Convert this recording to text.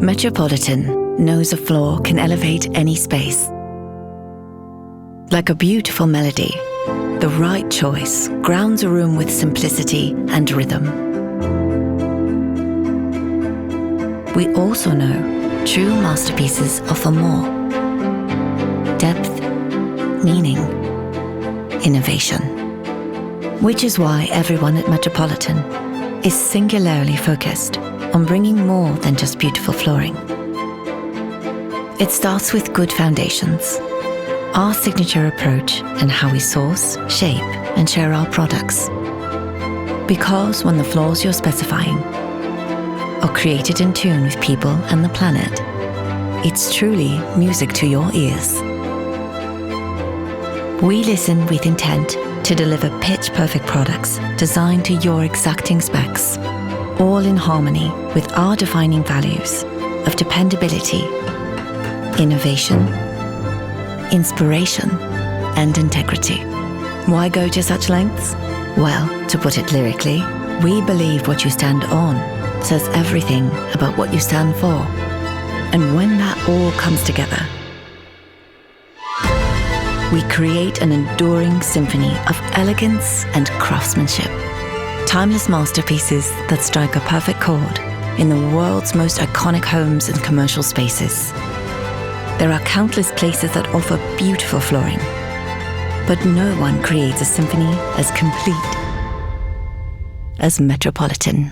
Metropolitan knows a floor can elevate any space. Like a beautiful melody, the right choice grounds a room with simplicity and rhythm. We also know true masterpieces offer more: depth, meaning, innovation. Which is why everyone at Metropolitan is singularly focused on bringing more than just beautiful flooring. It starts with good foundations, our signature approach and how we source, shape, and share our products. Because when the floors you're specifying are created in tune with people and the planet, it's truly music to your ears. We listen with intent to deliver pitch-perfect products designed to your exacting specs, all in harmony with our defining values of dependability, innovation, inspiration, and integrity. Why go to such lengths? Well, to put it lyrically, we believe what you stand on says everything about what you stand for. And when that all comes together, we create an enduring symphony of elegance and craftsmanship. Timeless masterpieces that strike a perfect chord in the world's most iconic homes and commercial spaces. There are countless places that offer beautiful flooring, but no one creates a symphony as complete as Metropolitan.